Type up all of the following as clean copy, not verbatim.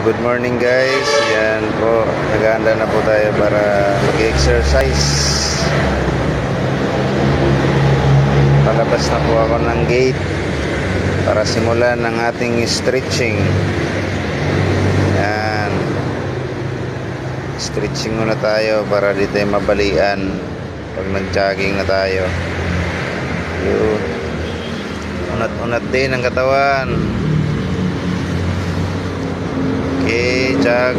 Good morning guys. Yan po, naghahanda na po tayo para mag-exercise. Palabas na po ako ng gate para simulan ng ating stretching. Yan. Stretching muna tayo para di tayo mabalian pag nag-jogging na tayo. Yun. Unat-unat din ang katawan. Okay, jog.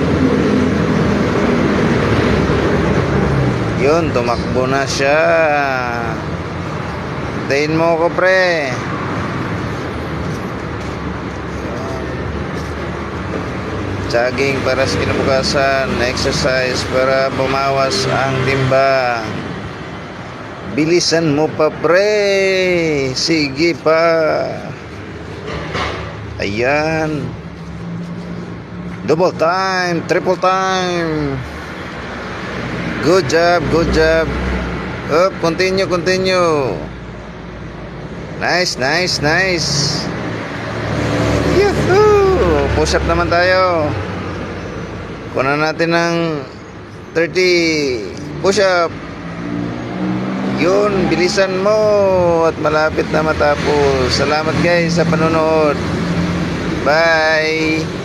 Yun, tumakbo na siya. Tayin mo ko, pre. Jogging para sa kinabukasan. Exercise para bumawas ang timba. Bilisan mo pa, pre. Sige pa. Ayan. Double time, triple time. Good job, good job. Up, continue. Nice. Yahoo! Push up naman tayo. Kunan natin ng 30 push up. Yun, bilisan mo at malapit na matapos. Salamat guys sa panonood. Bye!